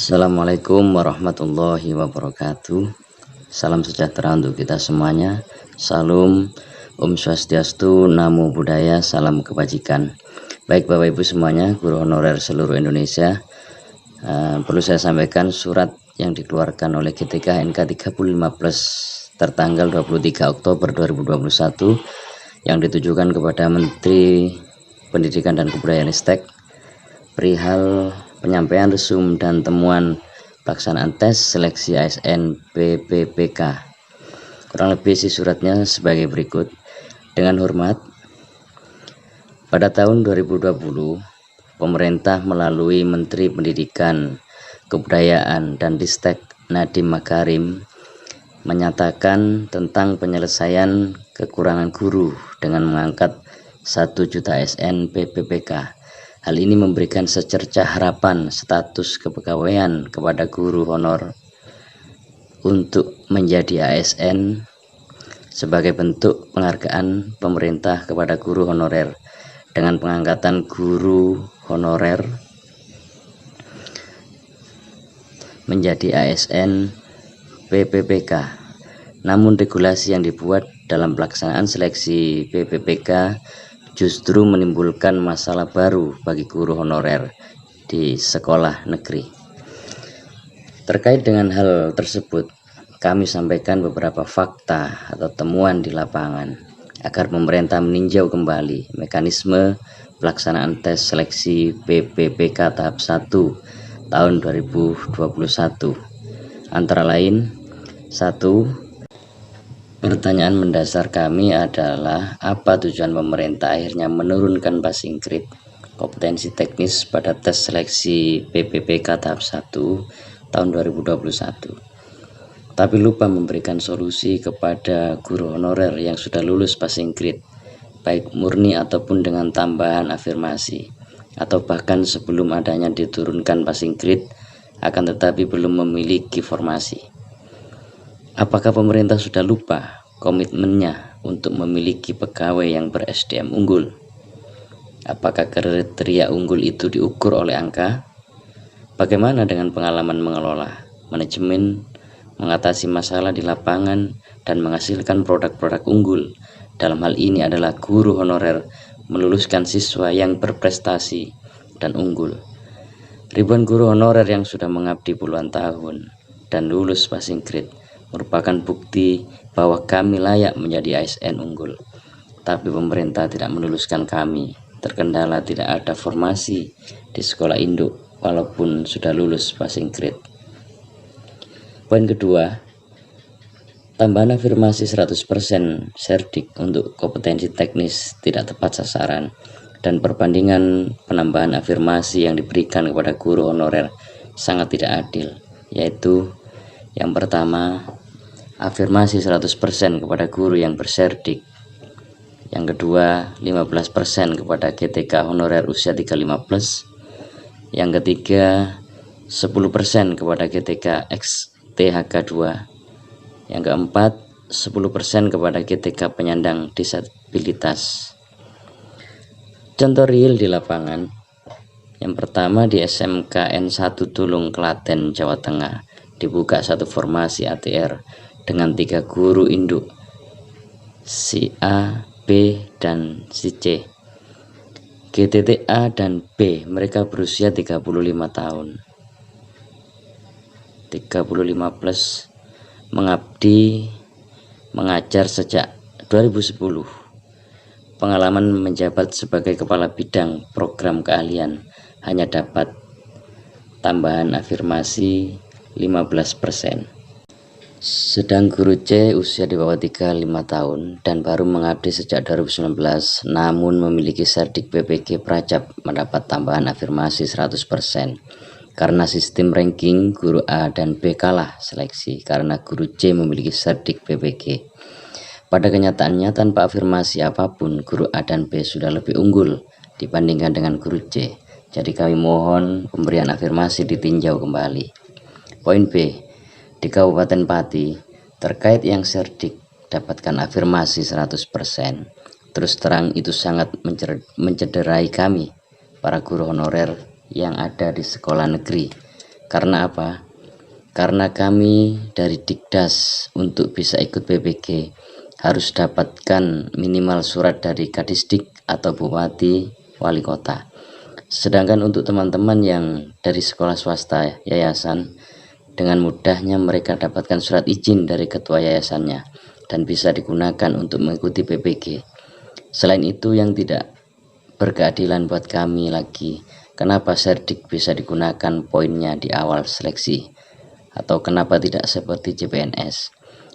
Assalamualaikum warahmatullahi wabarakatuh. Salam sejahtera untuk kita semuanya. Salam, Om Swastiastu, Namo Buddhaya, salam kebajikan. Baik Bapak Ibu semuanya, guru honorer seluruh Indonesia, perlu saya sampaikan surat yang dikeluarkan oleh GTK NK 35+ tertanggal 23 Oktober 2021 yang ditujukan kepada Menteri Pendidikan dan Kebudayaan Ristek perihal penyampaian resum dan temuan pelaksanaan tes seleksi ASN PPPK. Kurang lebih isi suratnya sebagai berikut. Dengan hormat, pada tahun 2020, pemerintah melalui Menteri Pendidikan, Kebudayaan, dan Ristek Nadiem Makarim menyatakan tentang penyelesaian kekurangan guru dengan mengangkat 1 juta ASN PPPK. Hal ini memberikan secercah harapan status kepegawaian kepada guru honor untuk menjadi ASN sebagai bentuk penghargaan pemerintah kepada guru honorer dengan pengangkatan guru honorer menjadi ASN PPPK. Namun regulasi yang dibuat dalam pelaksanaan seleksi PPPK justru menimbulkan masalah baru bagi guru honorer di sekolah negeri. Terkait dengan hal tersebut, kami sampaikan beberapa fakta atau temuan di lapangan agar pemerintah meninjau kembali mekanisme pelaksanaan tes seleksi PPPK tahap 1 tahun 2021. Antara lain, 1. Pertanyaan mendasar kami adalah apa tujuan pemerintah akhirnya menurunkan passing grade kompetensi teknis pada tes seleksi PPPK tahap 1 tahun 2021, tapi lupa memberikan solusi kepada guru honorer yang sudah lulus passing grade, baik murni ataupun dengan tambahan afirmasi, atau bahkan sebelum adanya diturunkan passing grade akan tetapi belum memiliki formasi. Apakah pemerintah sudah lupa komitmennya untuk memiliki pegawai yang ber-SDM unggul? Apakah kriteria unggul itu diukur oleh angka? Bagaimana dengan pengalaman mengelola, manajemen, mengatasi masalah di lapangan, dan menghasilkan produk-produk unggul? Dalam hal ini adalah guru honorer meluluskan siswa yang berprestasi dan unggul. Ribuan guru honorer yang sudah mengabdi puluhan tahun dan lulus passing grade merupakan bukti bahwa kami layak menjadi ASN unggul. Tapi pemerintah tidak meluluskan kami, terkendala tidak ada formasi di sekolah induk walaupun sudah lulus passing grade. Poin kedua, tambahan afirmasi 100% Serdik untuk kompetensi teknis tidak tepat sasaran dan perbandingan penambahan afirmasi yang diberikan kepada guru honorer sangat tidak adil, yaitu yang pertama, afirmasi 100% kepada guru yang berserdik. Yang kedua, 15% kepada GTK honorer usia 35+. Yang ketiga, 10% kepada GTK XTHK 2. Yang keempat, 10% kepada GTK penyandang disabilitas. Contoh real di lapangan. Yang pertama di SMKN 1 Tulung, Klaten, Jawa Tengah, dibuka satu formasi ATR dengan 3 guru induk, si A, B, dan si C. GTT A dan B, mereka berusia 35 tahun. 35+, mengabdi, mengajar sejak 2010. Pengalaman menjabat sebagai kepala bidang program keahlian, hanya dapat tambahan afirmasi 15%. Sedang guru C usia di bawah 35 tahun dan baru mengabdi sejak 2019, namun memiliki serdik PPG Pracap mendapat tambahan afirmasi 100%. Karena sistem ranking, guru A dan B kalah seleksi karena guru C memiliki serdik PPG. Pada kenyataannya tanpa afirmasi apapun, guru A dan B sudah lebih unggul dibandingkan dengan guru C. Jadi kami mohon pemberian afirmasi ditinjau kembali. Poin B, di Kabupaten Pati, terkait yang serdik dapatkan afirmasi 100%. Terus terang itu sangat mencederai kami, para guru honorer yang ada di sekolah negeri, Karena apa? Karena kami dari Dikdas untuk bisa ikut PPG harus dapatkan minimal surat dari Kadisdik atau Bupati, Wali Kota. Sedangkan untuk teman-teman yang dari sekolah swasta yayasan, dengan mudahnya mereka dapatkan surat izin dari ketua yayasannya dan bisa digunakan untuk mengikuti PPG. Selain itu, yang tidak berkeadilan buat kami lagi, kenapa Serdik bisa digunakan poinnya di awal seleksi, atau kenapa tidak seperti CPNS,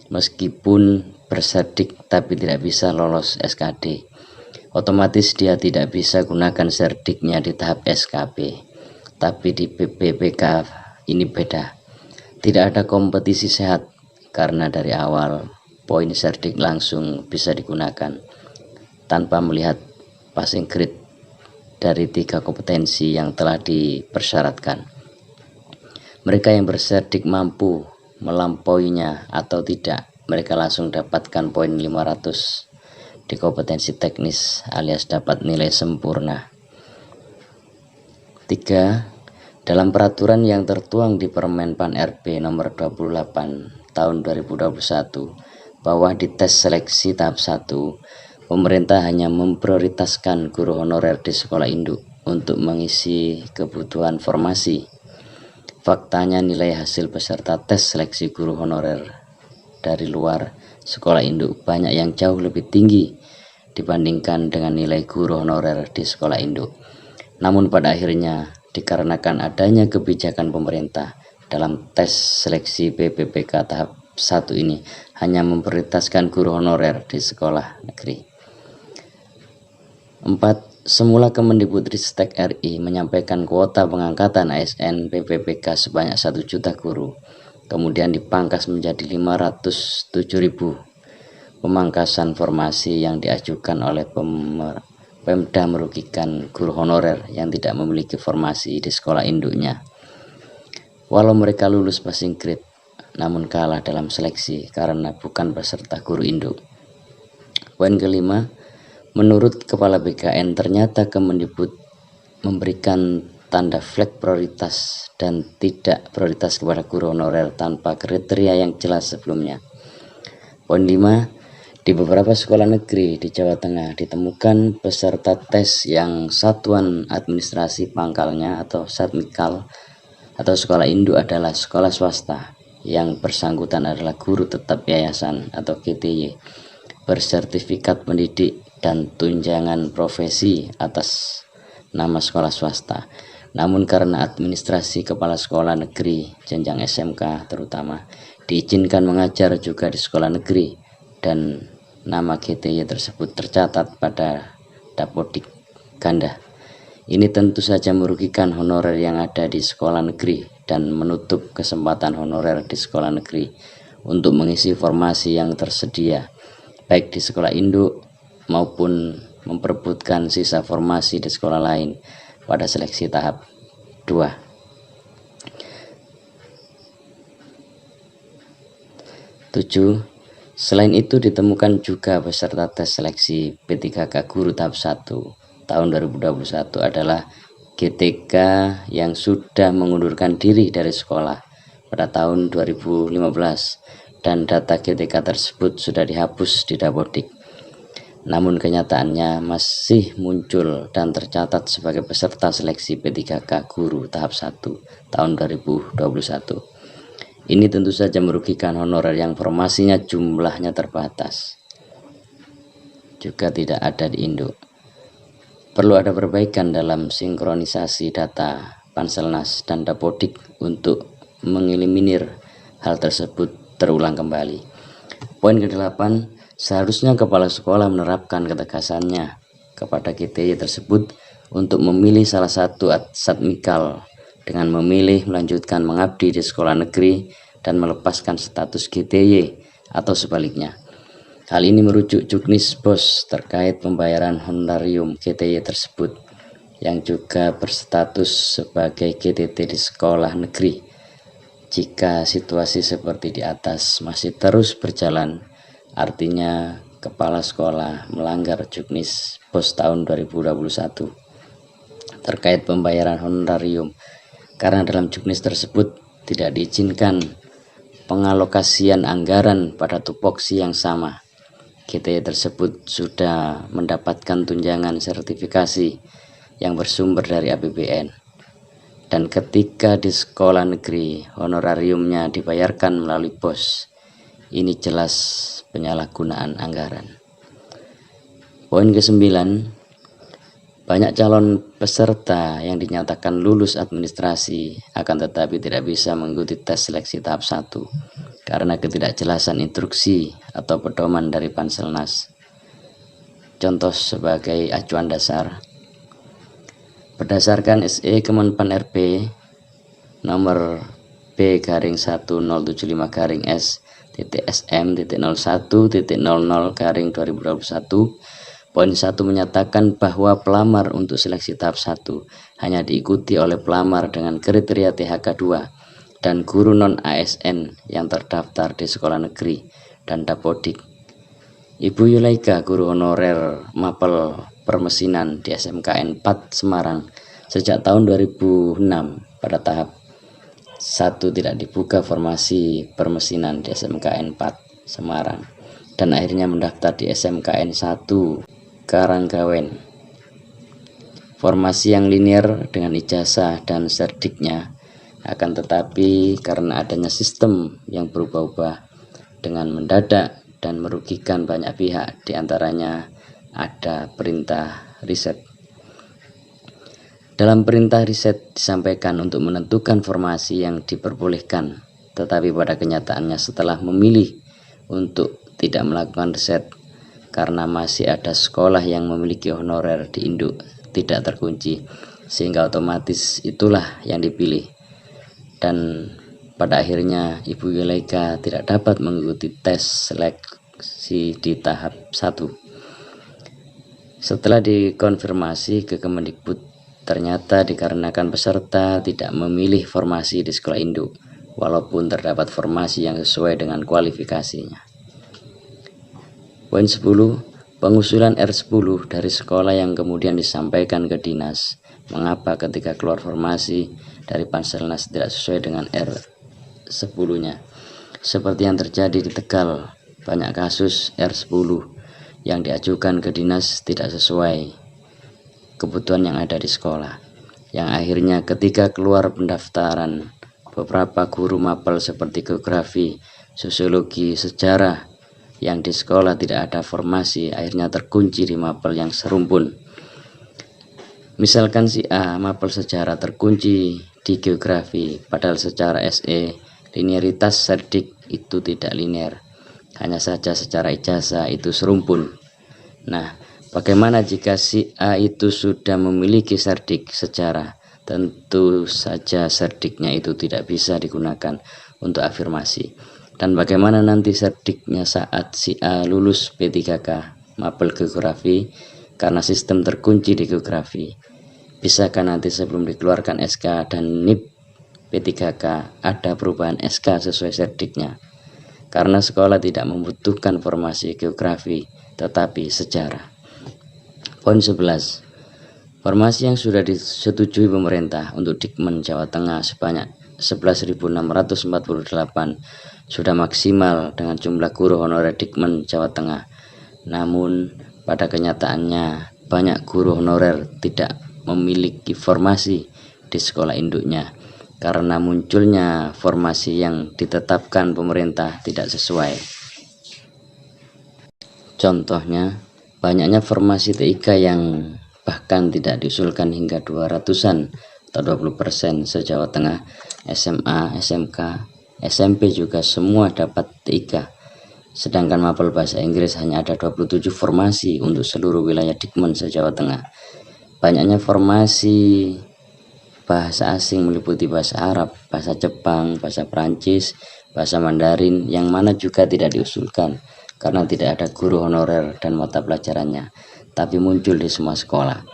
meskipun berserdik tapi tidak bisa lolos SKD, otomatis dia tidak bisa gunakan serdiknya di tahap SKP. Tapi di PPPK ini beda, tidak ada kompetisi sehat karena dari awal poin serdik langsung bisa digunakan tanpa melihat passing grade dari 3 kompetensi yang telah dipersyaratkan. Mereka yang berserdik mampu melampauinya atau tidak, mereka langsung dapatkan poin 500 di kompetensi teknis alias dapat nilai sempurna. 3. Dalam peraturan yang tertuang di Permen Pan RB nomor 28 tahun 2021 bahwa di tes seleksi tahap 1 pemerintah hanya memprioritaskan guru honorer di sekolah induk untuk mengisi kebutuhan formasi. Faktanya nilai hasil peserta tes seleksi guru honorer dari luar sekolah induk banyak yang jauh lebih tinggi dibandingkan dengan nilai guru honorer di sekolah induk. Namun pada akhirnya, dikarenakan adanya kebijakan pemerintah dalam tes seleksi PPPK tahap 1 ini hanya memprioritaskan guru honorer di sekolah negeri. 4. Semula Kemendikbudristek RI menyampaikan kuota pengangkatan ASN PPPK sebanyak 1 juta guru, kemudian dipangkas menjadi 507.000. Pemangkasan formasi yang diajukan oleh Pemda merugikan guru honorer yang tidak memiliki formasi di sekolah induknya. Walau mereka lulus passing grade, namun kalah dalam seleksi karena bukan peserta guru induk. Poin kelima, menurut Kepala BKN, ternyata Kemendikbud memberikan tanda flag prioritas dan tidak prioritas kepada guru honorer tanpa kriteria yang jelas sebelumnya. Poin 5, di beberapa sekolah negeri di Jawa Tengah ditemukan peserta tes yang satuan administrasi pangkalnya atau satmikal atau sekolah induk adalah sekolah swasta yang bersangkutan adalah guru tetap yayasan atau GTY, bersertifikat pendidik dan tunjangan profesi atas nama sekolah swasta. Namun karena administrasi kepala sekolah negeri jenjang SMK terutama diizinkan mengajar juga di sekolah negeri dan nama GTY tersebut tercatat pada Dapodik ganda. Ini tentu saja merugikan honorer yang ada di sekolah negeri dan menutup kesempatan honorer di sekolah negeri untuk mengisi formasi yang tersedia baik di sekolah induk maupun memperebutkan sisa formasi di sekolah lain pada seleksi tahap 2. 7. Selain itu ditemukan juga peserta tes seleksi P3K guru tahap 1 tahun 2021 adalah GTK yang sudah mengundurkan diri dari sekolah pada tahun 2015 dan data GTK tersebut sudah dihapus di Dapodik. Namun kenyataannya masih muncul dan tercatat sebagai peserta seleksi P3K guru tahap 1 tahun 2021. Ini tentu saja merugikan honorer yang formasinya jumlahnya terbatas. Juga tidak ada di induk. Perlu ada perbaikan dalam sinkronisasi data Panselnas dan Dapodik untuk mengeliminir hal tersebut terulang kembali. Poin ke-8, seharusnya kepala sekolah menerapkan ketegasannya kepada GTY tersebut untuk memilih salah satu satmikal dengan memilih melanjutkan mengabdi di sekolah negeri dan melepaskan status GTY atau sebaliknya. Hal ini merujuk juknis BOS terkait pembayaran honorarium GTY tersebut yang juga berstatus sebagai GTT di sekolah negeri. Jika situasi seperti di atas masih terus berjalan, artinya kepala sekolah melanggar juknis BOS tahun 2021 terkait pembayaran honorarium karena dalam juknis tersebut tidak diizinkan pengalokasian anggaran pada tupoksi yang sama. GTY tersebut sudah mendapatkan tunjangan sertifikasi yang bersumber dari APBN. Dan ketika di sekolah negeri honorariumnya dibayarkan melalui BOS, ini jelas penyalahgunaan anggaran. Poin ke-9, banyak calon peserta yang dinyatakan lulus administrasi akan tetapi tidak bisa mengikuti tes seleksi tahap 1 karena ketidakjelasan instruksi atau pedoman dari Panselnas. Contoh sebagai acuan dasar, berdasarkan SE Kemenpan RB nomor B-S.M.01.00/2021, poin 1 menyatakan bahwa pelamar untuk seleksi tahap 1 hanya diikuti oleh pelamar dengan kriteria THK 2 dan guru non-ASN yang terdaftar di sekolah negeri dan Dapodik. Ibu Yulaika, guru honorer Mapel Permesinan di SMKN 4 Semarang sejak tahun 2006, pada tahap 1 tidak dibuka formasi permesinan di SMKN 4 Semarang dan akhirnya mendaftar di SMKN 1 Karanggawen. Formasi yang linear dengan ijazah dan serdiknya, akan tetapi karena adanya sistem yang berubah-ubah dengan mendadak dan merugikan banyak pihak, diantaranya ada perintah riset. Dalam perintah riset disampaikan untuk menentukan formasi yang diperbolehkan, tetapi pada kenyataannya setelah memilih untuk tidak melakukan riset karena masih ada sekolah yang memiliki honorer di induk tidak terkunci, sehingga otomatis itulah yang dipilih. Dan pada akhirnya Ibu Yulaika tidak dapat mengikuti tes seleksi di tahap 1. Setelah dikonfirmasi ke Kemendikbud, ternyata dikarenakan peserta tidak memilih formasi di sekolah induk, walaupun terdapat formasi yang sesuai dengan kualifikasinya. Poin 10, pengusulan R10 dari sekolah yang kemudian disampaikan ke dinas. Mengapa ketika keluar formasi dari Panselnas tidak sesuai dengan R10-nya? Seperti yang terjadi di Tegal, banyak kasus R10 yang diajukan ke dinas tidak sesuai kebutuhan yang ada di sekolah, yang akhirnya ketika keluar pendaftaran, beberapa guru mapel seperti geografi, sosiologi, sejarah yang di sekolah tidak ada formasi, akhirnya terkunci di mapel yang serumpun. Misalkan si A mapel sejarah terkunci di geografi, padahal secara SE linearitas serdik itu tidak linear, hanya saja secara ijazah itu serumpun. Nah, bagaimana jika si A itu sudah memiliki serdik sejarah? Tentu saja serdiknya itu tidak bisa digunakan untuk afirmasi. Dan bagaimana nanti serdiknya saat si A lulus P3K mapel geografi karena sistem terkunci di geografi? Bisakah nanti sebelum dikeluarkan SK dan NIP P3K ada perubahan SK sesuai serdiknya? Karena sekolah tidak membutuhkan formasi geografi tetapi sejarah. Poin 11, formasi yang sudah disetujui pemerintah untuk Dikmen Jawa Tengah sebanyak 11.648 sudah maksimal dengan jumlah guru honorer Dikmen Jawa Tengah. Namun pada kenyataannya banyak guru honorer tidak memiliki formasi di sekolah induknya karena munculnya formasi yang ditetapkan pemerintah tidak sesuai. Contohnya, banyaknya formasi TIK yang bahkan tidak diusulkan hingga 200-an atau 20% se-Jawa Tengah. SMA, SMK, SMP juga semua dapat TIK. Sedangkan mapel bahasa Inggris hanya ada 27 formasi untuk seluruh wilayah Dikmen se-Jawa Tengah. Banyaknya formasi bahasa asing meliputi bahasa Arab, bahasa Jepang, bahasa Perancis, bahasa Mandarin, yang mana juga tidak diusulkan karena tidak ada guru honorer dan mata pelajarannya, tapi muncul di semua sekolah.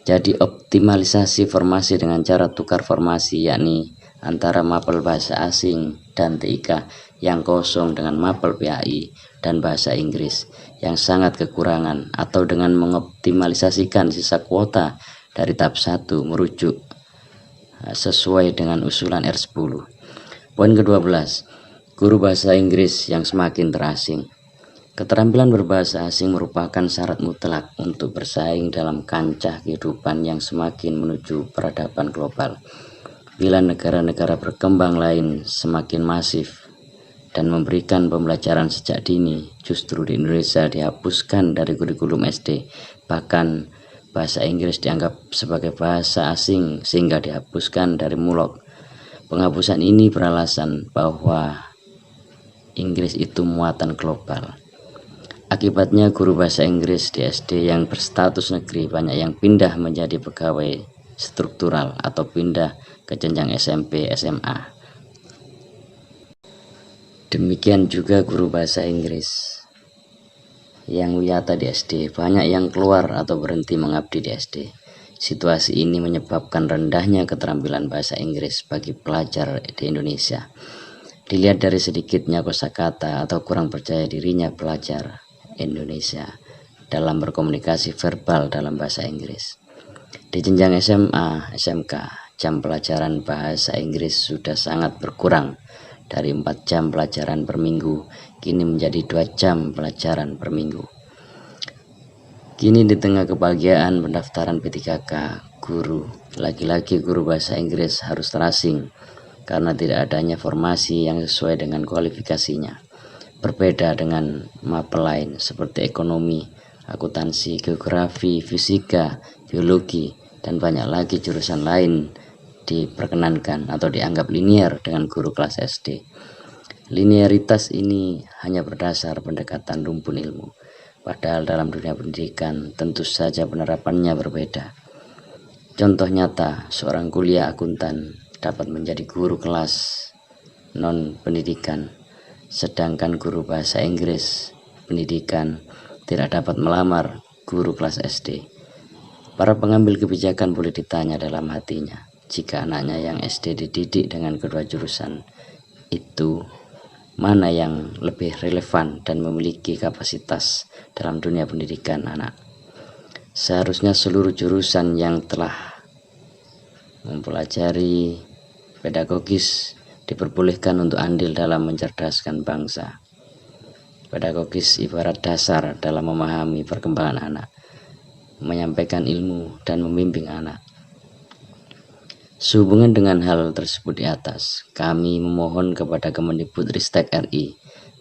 Jadi optimalisasi formasi dengan cara tukar formasi, yakni antara mapel bahasa asing dan TIK yang kosong dengan mapel PAI dan bahasa Inggris yang sangat kekurangan, atau dengan mengoptimalisasikan sisa kuota dari tahap 1 merujuk sesuai dengan usulan R10. Poin ke-12, guru bahasa Inggris yang semakin terasing. Keterampilan berbahasa asing merupakan syarat mutlak untuk bersaing dalam kancah kehidupan yang semakin menuju peradaban global. Bila negara-negara berkembang lain semakin masif dan memberikan pembelajaran sejak dini, justru di Indonesia dihapuskan dari kurikulum SD. Bahkan bahasa Inggris dianggap sebagai bahasa asing sehingga dihapuskan dari mulok. Penghapusan ini beralasan bahwa Inggris itu muatan global. Akibatnya guru bahasa Inggris di SD yang berstatus negeri banyak yang pindah menjadi pegawai struktural atau pindah ke jenjang SMP, SMA. Demikian juga guru bahasa Inggris yang wiyata di SD, banyak yang keluar atau berhenti mengabdi di SD. Situasi ini menyebabkan rendahnya keterampilan bahasa Inggris bagi pelajar di Indonesia. Dilihat dari sedikitnya kosakata atau kurang percaya dirinya pelajar Indonesia dalam berkomunikasi verbal dalam bahasa Inggris. Di jenjang SMA, SMK, jam pelajaran bahasa Inggris sudah sangat berkurang. Dari 4 jam pelajaran per minggu, kini menjadi 2 jam pelajaran per minggu. Kini di tengah kebahagiaan pendaftaran P3K, guru, lagi-lagi guru bahasa Inggris harus terasing karena tidak adanya formasi yang sesuai dengan kualifikasinya. Berbeda dengan mapel lain seperti ekonomi, akuntansi, geografi, fisika, biologi, dan banyak lagi jurusan lain diperkenankan atau dianggap linier dengan guru kelas SD. Linearitas ini hanya berdasar pendekatan rumpun ilmu, padahal dalam dunia pendidikan tentu saja penerapannya berbeda. Contoh nyata, seorang kuliah akuntan dapat menjadi guru kelas non-pendidikan, sedangkan guru bahasa Inggris pendidikan tidak dapat melamar guru kelas SD. Para pengambil kebijakan boleh ditanya dalam hatinya, jika anaknya yang SD dididik dengan kedua jurusan itu, mana yang lebih relevan dan memiliki kapasitas dalam dunia pendidikan anak. Seharusnya seluruh jurusan yang telah mempelajari pedagogis diperbolehkan untuk andil dalam mencerdaskan bangsa. Pedagogis ibarat dasar dalam memahami perkembangan anak, menyampaikan ilmu, dan membimbing anak. Sehubungan dengan hal tersebut di atas, kami memohon kepada Kemendikbudristek RI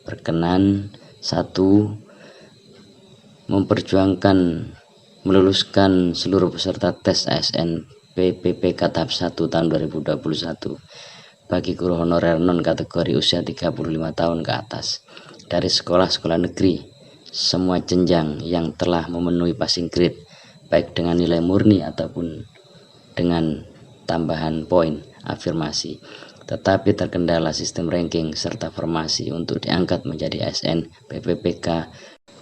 berkenan 1. Memperjuangkan meluluskan seluruh peserta tes ASN PPPK tahap 1 tahun 2021 bagi guru honorer non kategori usia 35 tahun ke atas dari sekolah-sekolah negeri semua jenjang yang telah memenuhi passing grade baik dengan nilai murni ataupun dengan tambahan poin afirmasi, tetapi terkendala sistem ranking serta formasi untuk diangkat menjadi ASN PPPK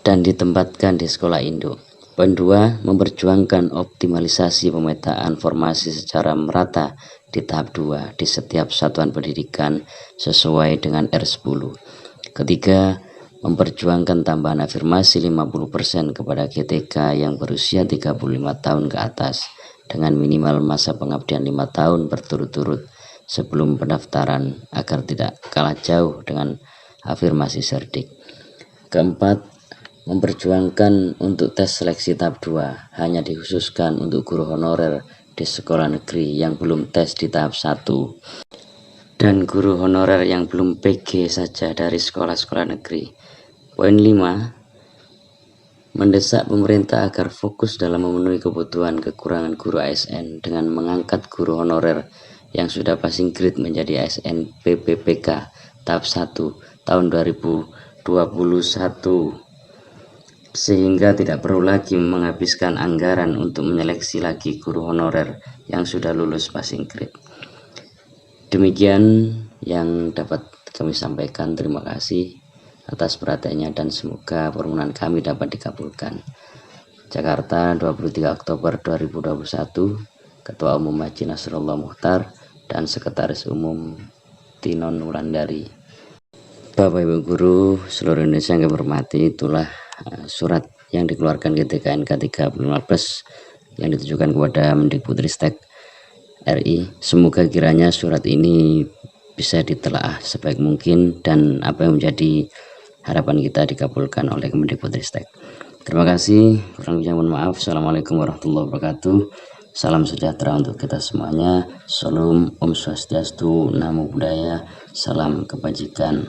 dan ditempatkan di sekolah induk. Poin 2, memperjuangkan optimalisasi pemetaan formasi secara merata di tahap 2 di setiap satuan pendidikan sesuai dengan R10. Ketiga, memperjuangkan tambahan afirmasi 50% kepada GTK yang berusia 35 tahun ke atas dengan minimal masa pengabdian 5 tahun berturut-turut sebelum pendaftaran agar tidak kalah jauh dengan afirmasi Serdik. Keempat, memperjuangkan untuk tes seleksi tahap 2 hanya dikhususkan untuk guru honorer di sekolah negeri yang belum tes di tahap 1 dan guru honorer yang belum PG saja dari sekolah-sekolah negeri. Poin 5, mendesak pemerintah agar fokus dalam memenuhi kebutuhan kekurangan guru ASN dengan mengangkat guru honorer yang sudah passing grade menjadi ASN PPPK tahap 1 tahun 2021 sehingga tidak perlu lagi menghabiskan anggaran untuk menyeleksi lagi guru honorer yang sudah lulus passing grade. Demikian yang dapat kami sampaikan. Terima kasih atas perhatiannya dan semoga permohonan kami dapat dikabulkan. Jakarta, 23 Oktober 2021, Ketua Umum Haji Nasrullah Mukhtar dan Sekretaris Umum Tinon Wulandari. Bapak Ibu Guru seluruh Indonesia yang kami hormati, itulah surat yang dikeluarkan GTK NK 315 yang ditujukan kepada Mendikbudristek RI. Semoga kiranya surat ini bisa ditelaah sebaik mungkin dan apa yang menjadi harapan kita dikabulkan oleh Kemendikbudristek. Terima kasih, kurang lebihnya mohon maaf. Assalamualaikum warahmatullahi wabarakatuh. Salam sejahtera untuk kita semuanya. Salam, Om Swastiastu, Namo Buddhaya, salam kebajikan.